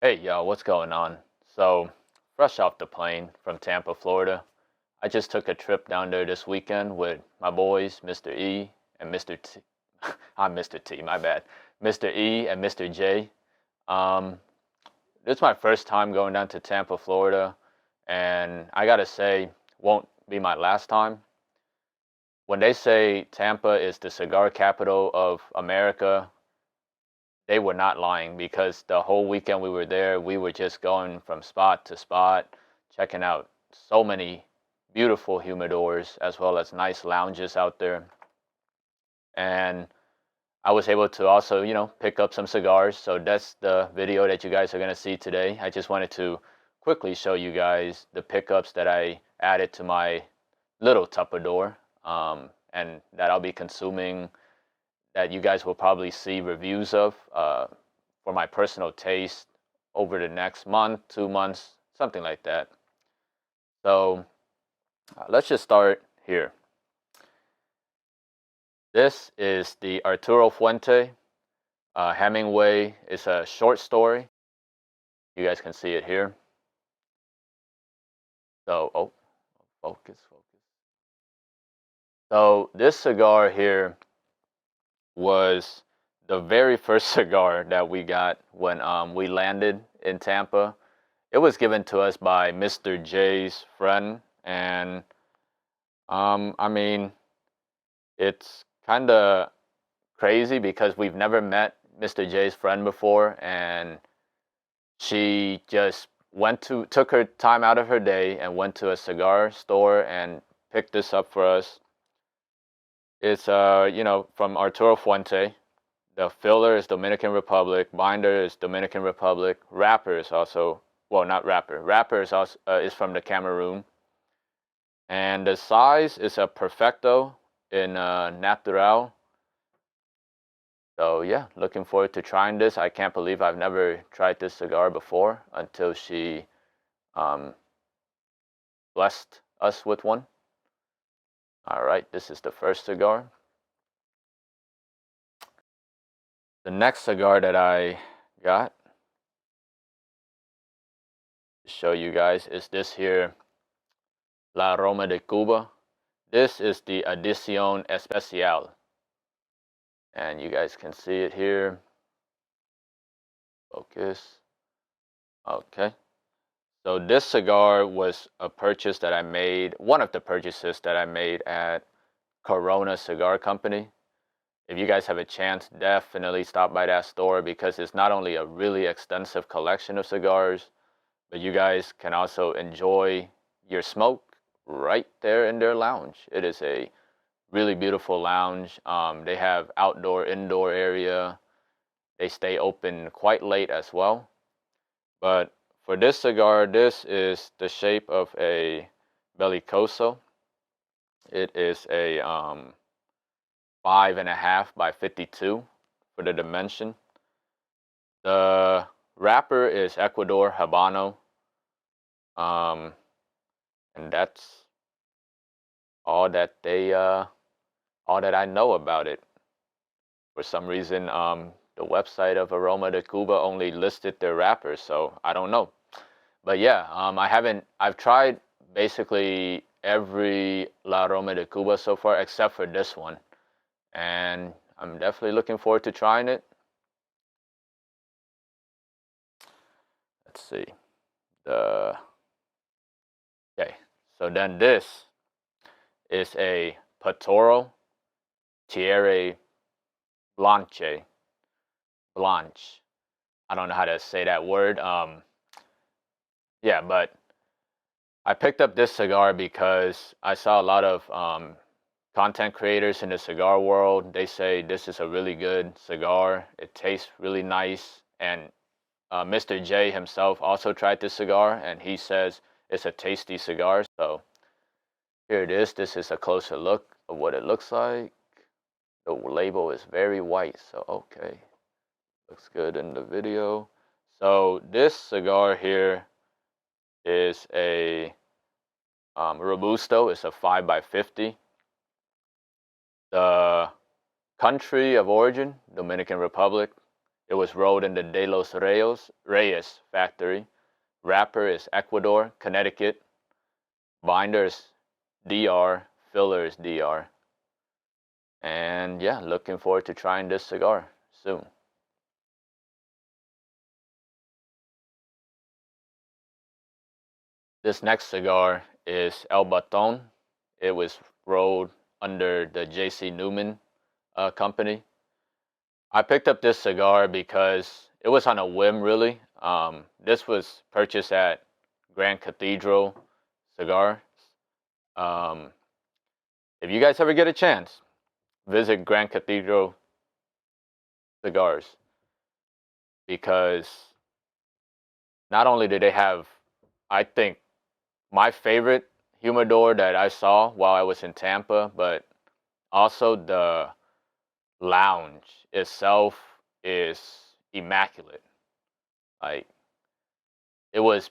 Hey, y'all, what's going on? So, fresh off the plane from Tampa, Florida. I just took a trip down there this weekend with my boys, Mr. E and Mr. T. I'm Mr. T, my bad. Mr. E and Mr. J. Um, this is my first time going down to Tampa, Florida, and I gotta say, won't be my last time. When they say Tampa is the cigar capital of America, they were not lying because the whole weekend we were there, we were just going from spot to spot, checking out so many beautiful humidors as well as nice lounges out there. And I was able to also, pick up some cigars. So that's the video that you guys are going to see today. I just wanted to quickly show you guys the pickups that I added to my little Tupperware, and that I'll be consuming, that you guys will probably see reviews of for my personal taste over the next month, 2 months, something like that. So let's just start here. This is the Arturo Fuente. Hemingway is a short story. You guys can see it here. So, focus. So this cigar here was the very first cigar that we got when we landed in Tampa. It was given to us by Mr. J's friend, and I mean, it's kind of crazy because we've never met Mr. J's friend before, and she just took her time out of her day and went to a cigar store and picked this up for us. It's from Arturo Fuente. The filler is Dominican Republic. Binder is Dominican Republic. Wrapper is also, well, not wrapper. Wrapper is also is from the Cameroon. And the size is a Perfecto in Natural. So yeah, looking forward to trying this. I can't believe I've never tried this cigar before until she blessed us with one. All right, this is the first cigar. The next cigar that I got to show you guys is this here, La Aroma de Cuba. This is the Edición Especial. And you guys can see it here. Focus. Okay. So this cigar was a purchase that I made, one of the purchases that I made at Corona Cigar Company. If you guys have a chance, definitely stop by that store because it's not only a really extensive collection of cigars, but you guys can also enjoy your smoke right there in their lounge. It is a really beautiful lounge. They have outdoor, indoor area. They stay open quite late as well. But for this cigar, this is the shape of a Bellicoso. It is a 5.5 by 52 for the dimension. The wrapper is Ecuador Habano. And that's all that I know about it. For some reason, the website of Aroma de Cuba only listed their wrappers, so I don't know. But yeah, I've tried basically every La Aroma de Cuba so far except for this one. And I'm definitely looking forward to trying it. Let's see. Okay, so then this is a Patoro Terre Blanche. I don't know how to say that word. Yeah, but I picked up this cigar because I saw a lot of content creators in the cigar world. They say this is a really good cigar. It tastes really nice. And Mr. J himself also tried this cigar, and he says it's a tasty cigar. So here it is. This is a closer look of what it looks like. The label is very white, so okay. Looks good in the video. So this cigar here is a Robusto. It's a 5 by 50. The country of origin, Dominican Republic. It was rolled in the De Los Reyes factory. Wrapper is Ecuador, Connecticut. Binder is DR. Filler is DR. And yeah, looking forward to trying this cigar soon. This next cigar is El Baton. It was rolled under the J.C. Newman company. I picked up this cigar because it was on a whim, really. This was purchased at Grand Cathedral Cigars. If you guys ever get a chance, visit Grand Cathedral Cigars, because not only did they have, I think, my favorite humidor that I saw while I was in Tampa, but also the lounge itself is immaculate. Like, it was,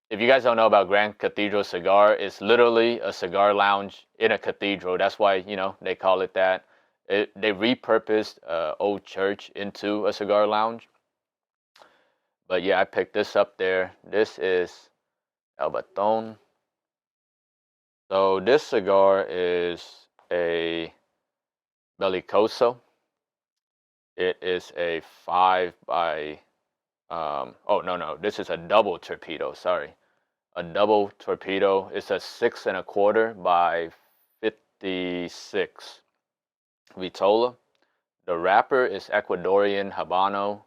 if you guys don't know about Grand Cathedral Cigar, it's literally a cigar lounge in a cathedral. That's why, you know, they call it that. They repurposed an old church into a cigar lounge. But yeah, I picked this up there. This is El Baton. So this cigar is a Bellicoso. It is a 5 by, oh no, this is a double torpedo, sorry. A double torpedo. It's a 6 1/4 by 56 Vitola. The wrapper is Ecuadorian Habano.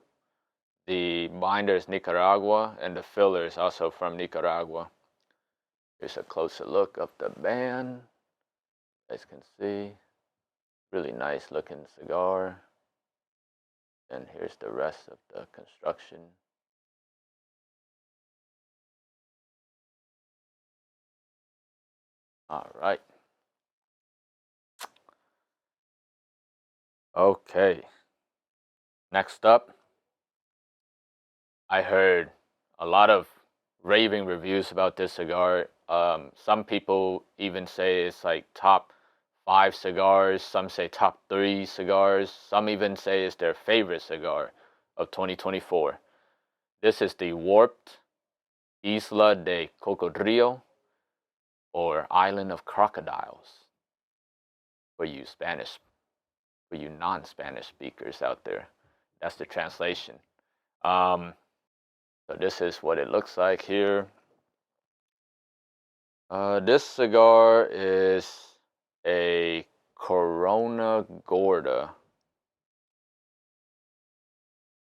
The binder is Nicaragua, and the filler is also from Nicaragua. Here's a closer look of the band. You guys can see, really nice looking cigar. And here's the rest of the construction. All right. Okay. Next up, I heard a lot of raving reviews about this cigar. Some people even say it's like top 5 cigars. Some say top 3 cigars. Some even say it's their favorite cigar of 2024. This is the Warped Isla de Cocodrilo, or Island of Crocodiles, for you non-Spanish speakers out there. That's the translation. So this is what it looks like here. This cigar is a Corona Gorda.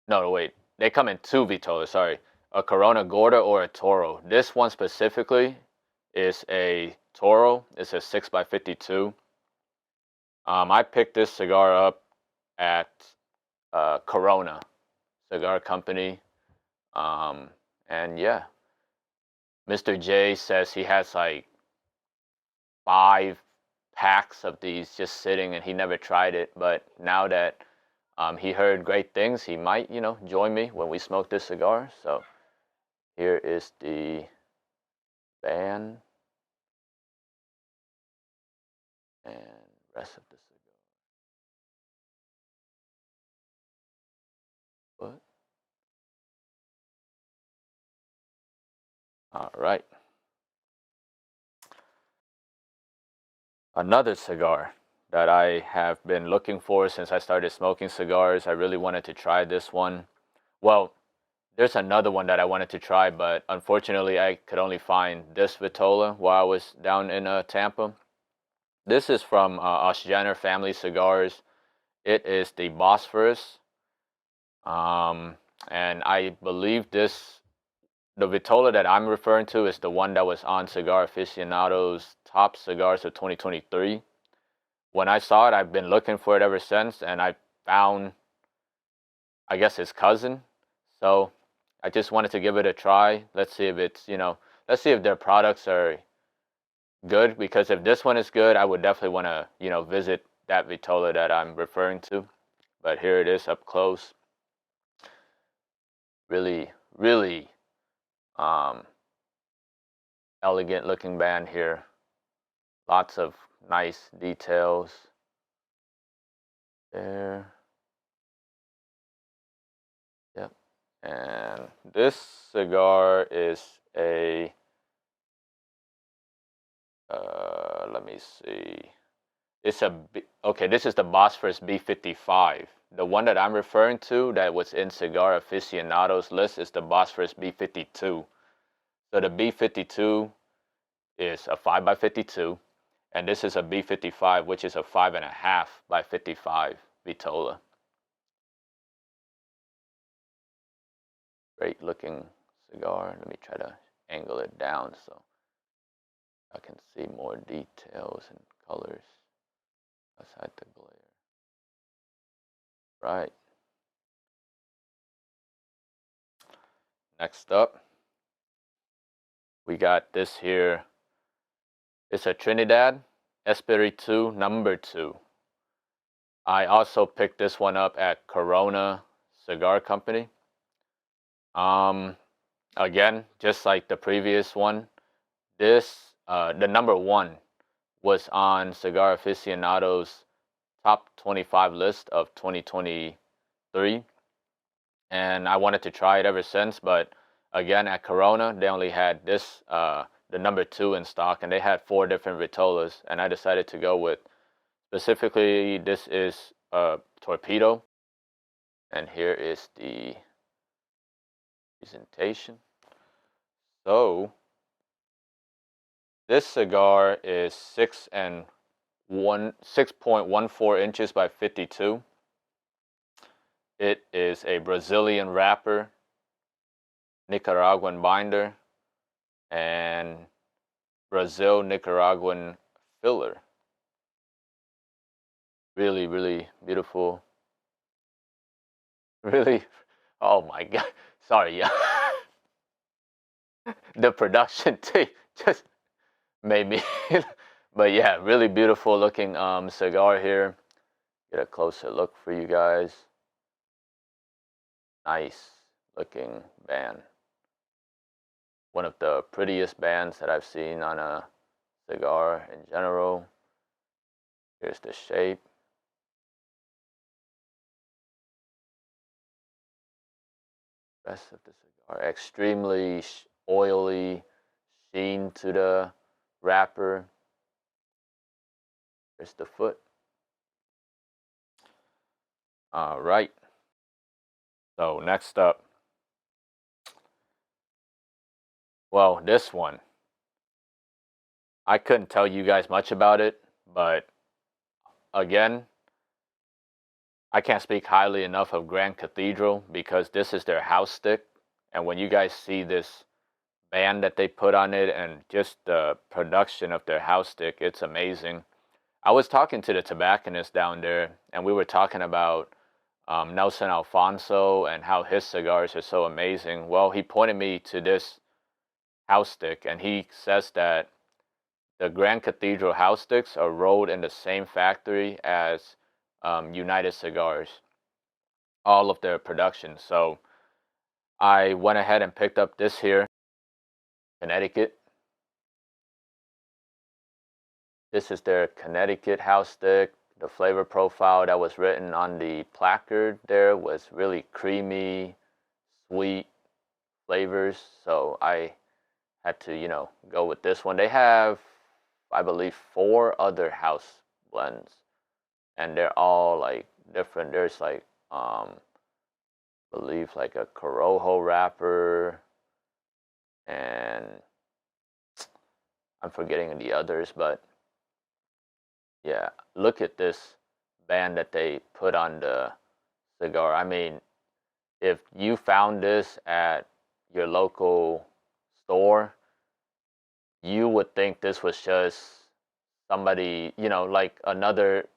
No, wait. They come in 2 Vitolas, sorry. A Corona Gorda or a Toro. This one specifically is a Toro. It's a 6 by 52. I picked this cigar up at Corona Cigar Company. And yeah, Mr. J says he has like 5 packs of these just sitting, and he never tried it. But now that he heard great things, he might, you know, join me when we smoke this cigar. So here is the band and rest of the cigar. What? All right. Another cigar that I have been looking for since I started smoking cigars. I really wanted to try this one. Well, there's another one that I wanted to try, but unfortunately I could only find this Vitola while I was down in Tampa. This is from Oshjaner Family Cigars. It is the Boss Firstus. And I believe the Vitola that I'm referring to is the one that was on Cigar Aficionado's top cigars of 2023. When I saw it, I've been looking for it ever since, and I found, I guess, his cousin. So I just wanted to give it a try. Let's see if it's, you know, let's see if their products are good, because if this one is good, I would definitely want to, you know, visit that Vitola that I'm referring to. But here it is up close. Really, really elegant looking band here. Lots of nice details there. And this cigar is a, let me see. It's a, okay, this is the Boss Firstus B55. The one that I'm referring to that was in Cigar Aficionado's list is the Boss Firstus B52. So the B52 is a 5x52, and this is a B55, which is a 5.5 by 55 Vitola. Great looking cigar. Let me try to angle it down so I can see more details and colors outside the glare. Right. Next up, we got this here. It's a Trinidad ESP No. 2. I also picked this one up at Corona Cigar Company. Again, just like the previous one, this, the number 1 was on Cigar Aficionado's top 25 list of 2023. And I wanted to try it ever since, but again, at Corona, they only had this, the number 2 in stock, and they had 4 different Vitolas, and I decided to go with, specifically, this is Torpedo, and here is the presentation. So, this cigar is 6.14 inches by 52. It is a Brazilian wrapper, Nicaraguan binder, and Brazil Nicaraguan filler. Really, really beautiful. Really, oh my God. Sorry, yeah. The production team just made me, but yeah, really beautiful looking cigar here. Get a closer look for you guys. Nice looking band. One of the prettiest bands that I've seen on a cigar in general. Here's the shape. Rest of the cigar, extremely oily sheen to the wrapper. There's the foot. All right. So next up, well, this one, I couldn't tell you guys much about it, but again, I can't speak highly enough of Grand Cathedral because this is their house stick. And when you guys see this band that they put on it and just the production of their house stick, it's amazing. I was talking to the tobacconist down there, and we were talking about Nelson Alfonso and how his cigars are so amazing. Well, he pointed me to this house stick, and he says that the Grand Cathedral house sticks are rolled in the same factory as United Cigars, all of their production. So I went ahead and picked up this here, Connecticut. This is their Connecticut house stick. The flavor profile that was written on the placard there was really creamy, sweet flavors. So I had to, go with this one. They have, I believe, 4 other house blends, and they're all like different. There's like, I believe like a Corojo wrapper, and I'm forgetting the others, but yeah, look at this band that they put on the cigar. I mean, if you found this at your local store, you would think this was just somebody, like another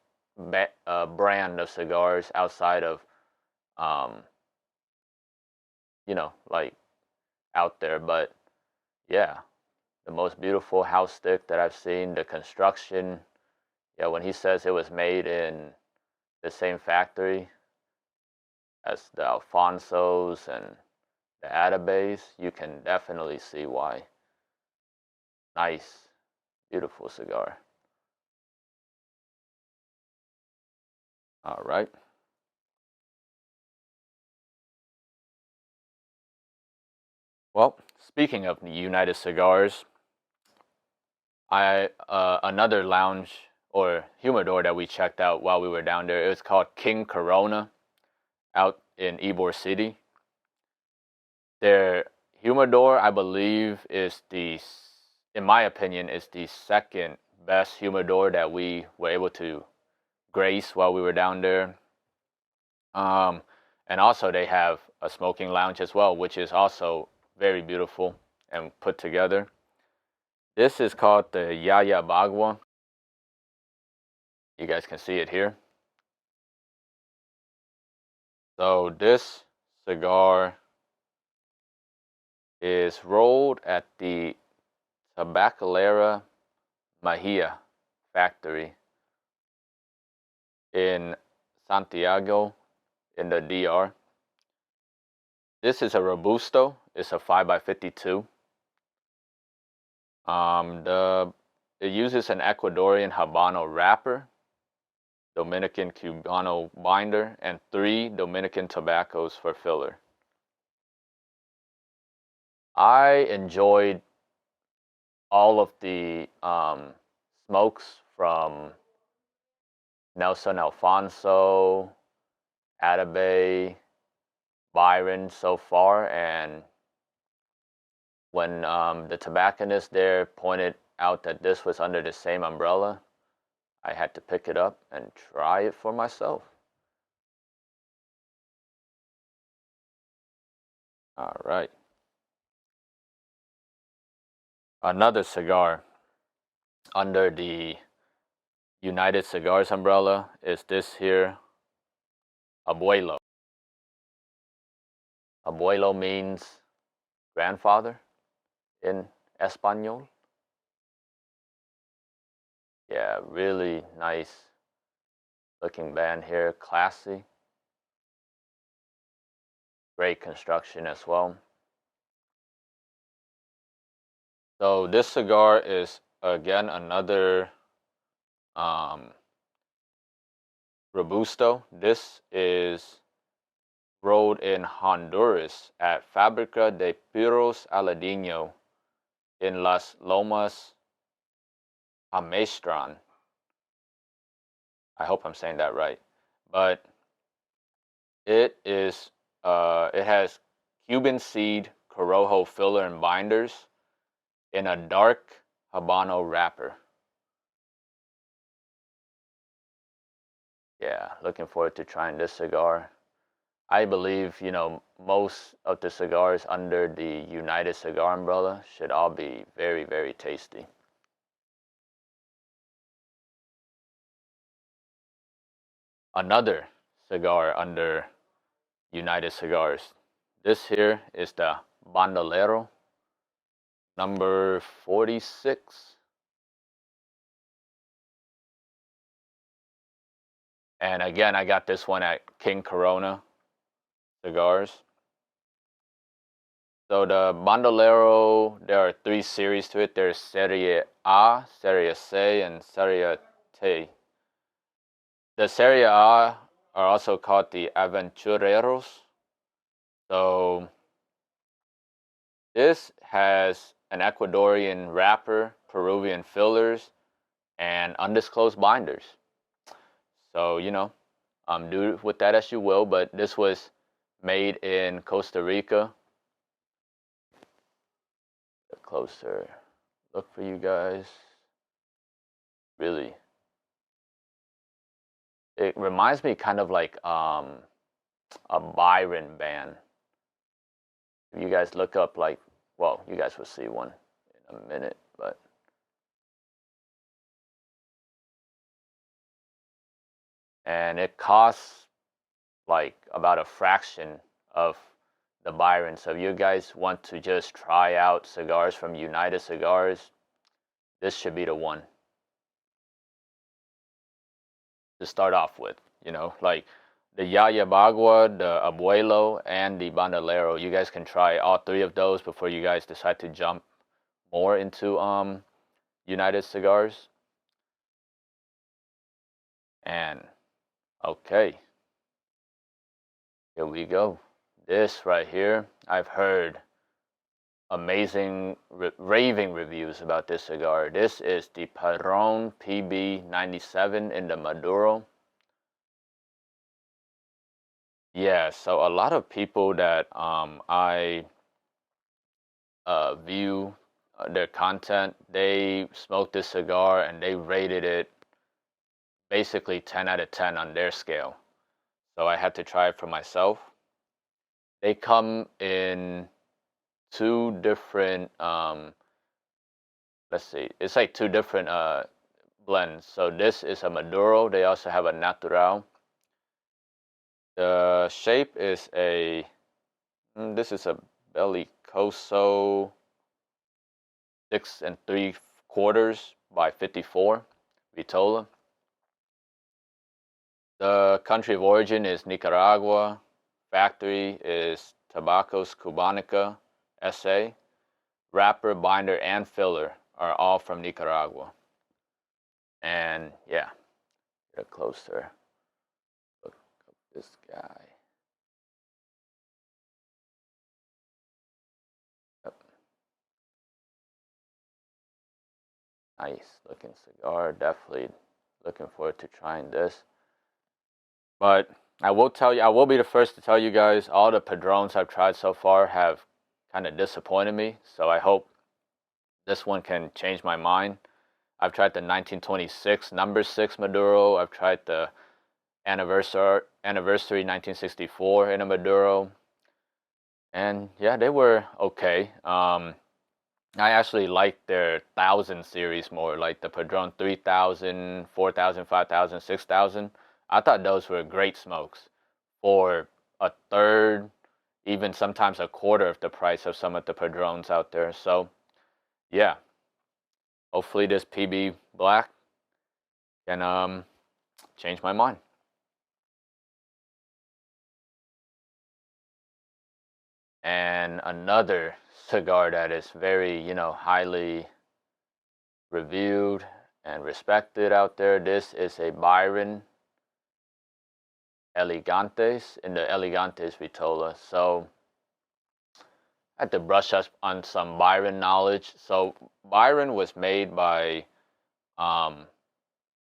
brand of cigars outside of, like out there. But yeah, the most beautiful house stick that I've seen. The construction, yeah, when he says it was made in the same factory as the Alfonsos and the Atabes, you can definitely see why. Nice, beautiful cigar. All right. Well, speaking of the United Cigars, another lounge or humidor that we checked out while we were down there, it was called King Corona out in Ybor City. Their humidor, I believe, in my opinion, is the second best humidor that we were able to grace while we were down there. And also they have a smoking lounge as well, which is also very beautiful and put together. This is called the Yaya Bwa. You guys can see it here. So this cigar is rolled at the Tabacalera Mahia factory in Santiago in the DR. This is a Robusto. It's a 5x52. It uses an Ecuadorian Habano wrapper, Dominican Cubano binder, and 3 Dominican tobaccos for filler. I enjoyed all of the smokes from Nelson Alfonso, Atabey, Byron so far, and when the tobacconist there pointed out that this was under the same umbrella, I had to pick it up and try it for myself. All right. Another cigar under the United Cigars umbrella is this here, Abuelo. Abuelo means grandfather in Espanol. Yeah, really nice looking band here, classy. Great construction as well. So this cigar is again another Robusto. This is rolled in Honduras at Fábrica de Puros Aladino in Las Lomas Amestran. I hope I'm saying that right. But it has Cuban seed Corojo filler and binders in a dark Habano wrapper. Yeah, looking forward to trying this cigar. I believe, most of the cigars under the United Cigar umbrella should all be very, very tasty. Another cigar under United Cigars. This here is the Bandolero number 46. And again, I got this one at King Corona Cigars. So the Bandolero, there are 3 series to it. There's Serie A, Serie C, and Serie T. The Serie A are also called the Aventureros. So this has an Ecuadorian wrapper, Peruvian fillers, and undisclosed binders. So, do with that as you will, but this was made in Costa Rica. A closer look for you guys. Really. It reminds me kind of like a Byron band. If you guys look up you guys will see one in a minute, but and it costs like about a fraction of the Byron. So if you guys want to just try out cigars from United Cigars, this should be the one to start off with. Like the Yaya Bwa, the Abuelo, and the Bandolero. You guys can try all 3 of those before you guys decide to jump more into United Cigars. And okay, here we go. This right here, I've heard amazing, raving reviews about this cigar. This is the Padron PB97 in the Maduro. Yeah, so a lot of people that I view their content, they smoked this cigar and they rated it basically 10 out of 10 on their scale. So I had to try it for myself. They come in two different, let's see, it's like two different blends. So this is a Maduro. They also have a Natural. The shape is this is a Bellicoso 6 3/4 by 54 Vitola. The country of origin is Nicaragua. Factory is Tabacos Cubanica SA. Wrapper, binder, and filler are all from Nicaragua. And yeah, get closer. Look up this guy. Yep. Nice looking cigar. Definitely looking forward to trying this. But I will be the first to tell you guys, all the Padrones I've tried so far have kind of disappointed me. So I hope this one can change my mind. I've tried the 1926 number 6 Maduro. I've tried the anniversary 1964 in a Maduro. And yeah, they were okay. I actually like their 1000 series more, like the Padron 3000, 4000, 5000, 6000. I thought those were great smokes for a third, even sometimes a quarter of the price of some of the Padrones out there. So yeah, hopefully this PB Black can change my mind. And another cigar that is very, highly reviewed and respected out there. This is a Byron Elegantes in the Elegantes Vitola. So I had to brush up on some Byron knowledge. So Byron was made by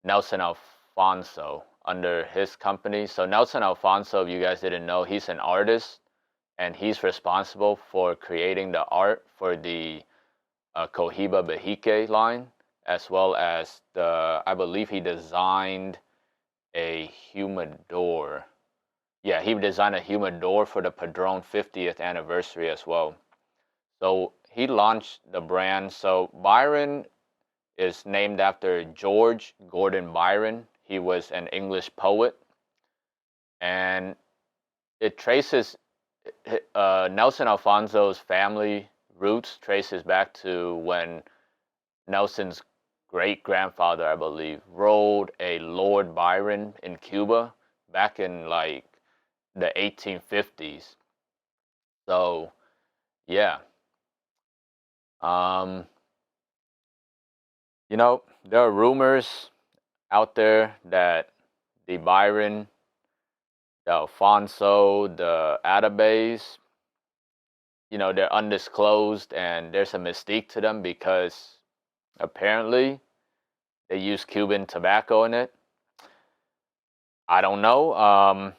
Nelson Alfonso under his company. So Nelson Alfonso, if you guys didn't know, he's an artist and he's responsible for creating the art for the Cohiba Bahique line, as well as I believe he designed a humidor. Yeah, he designed a humidor for the Padron 50th anniversary as well. So he launched the brand. So Byron is named after George Gordon Byron. He was an English poet. And it traces Nelson Alfonso's family roots traces back to when Nelson's great-grandfather, I believe, rode a Lord Byron in Cuba back in like the 1850s. So, yeah. There are rumors out there that the Byron, the Alfonso, the Atabes, they're undisclosed and there's a mystique to them because apparently they use Cuban tobacco in it. I don't know.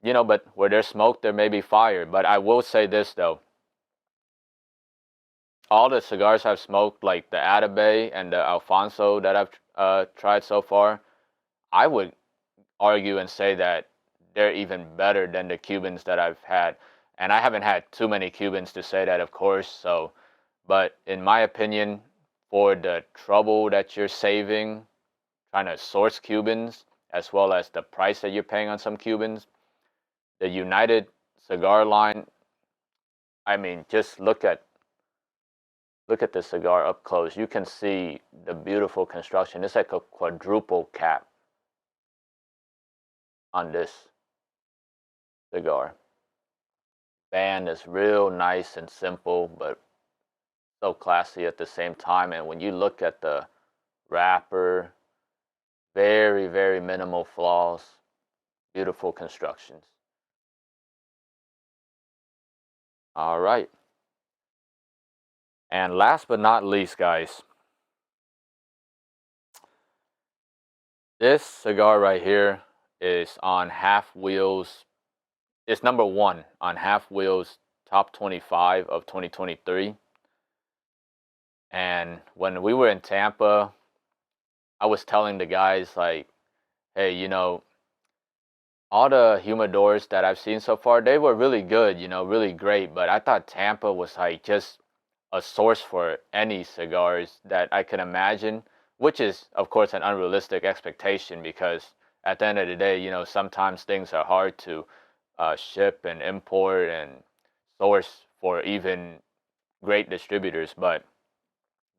But where there's smoke, there may be fire. But I will say this, though. All the cigars I've smoked, like the Atabey and the Alfonso that I've tried so far, I would argue and say that they're even better than the Cubans that I've had. And I haven't had too many Cubans to say that, of course. But in my opinion, for the trouble that you're saving trying to source Cubans, as well as the price that you're paying on some Cubans, the United cigar line, I mean, just look at the cigar up close. You can see the beautiful construction. It's like a quadruple cap on this cigar. Band is real nice and simple, but so classy at the same time. And when you look at the wrapper, very, very minimal flaws, beautiful constructions. All right. And last but not least, guys, this cigar right here is on Half Wheels. It's number 1 on Half Wheels top 25 of 2023. And when we were in Tampa, I was telling the guys, like, hey, you know, all the humidors that I've seen so far, they were really good, you know, really great. But I thought Tampa was like just a source for any cigars that I can imagine, which is, of course, an unrealistic expectation because at the end of the day, you know, sometimes things are hard to ship and import and source for even great distributors. But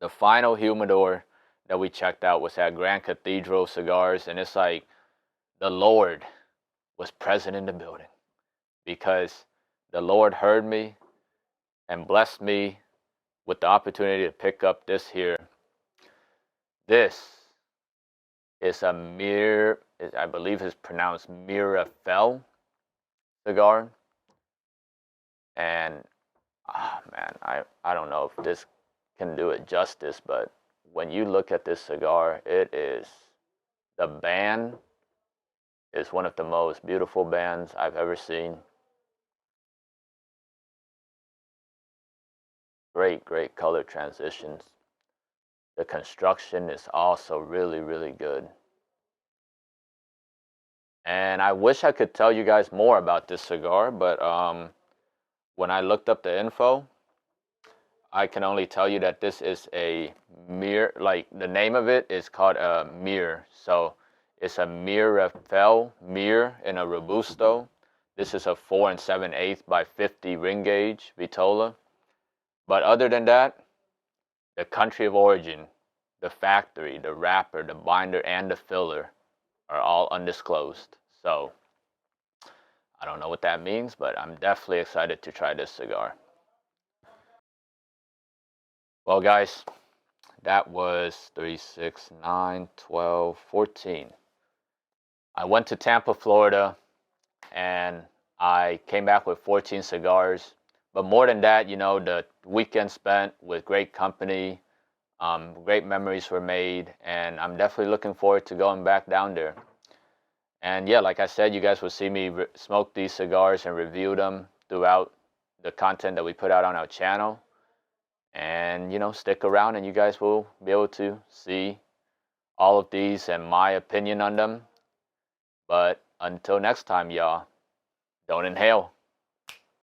the final humidor that we checked out was at Grand Cathedral Cigars, and it's like the Lord was present in the building because the Lord heard me and blessed me with the opportunity to pick up this here. This is a I believe it's pronounced Miracel cigar. And, oh man, I don't know if this can do it justice, but when you look at this cigar, the band is one of the most beautiful bands I've ever seen. Great color transitions. The construction is also really, really good. And I wish I could tell you guys more about this cigar, but when I looked up the info, I can only tell you that this is a Mir, like the name of it is called a Mir. So it's a Miracel Mir in a Robusto. This is a 4 7/8 by 50 ring gauge Vitola. But other than that, the country of origin, the factory, the wrapper, the binder, and the filler are all undisclosed. So I don't know what that means, but I'm definitely excited to try this cigar. Well, guys, that was 3, 6, 9, 12, 14. I went to Tampa, Florida, and I came back with 14 cigars. But more than that, you know, the weekend spent with great company, great memories were made, and I'm definitely looking forward to going back down there. And yeah, like I said, you guys will see me smoke these cigars and review them throughout the content that we put out on our channel. And, you know, stick around and you guys will be able to see all of these and my opinion on them. But until next time, y'all, don't inhale.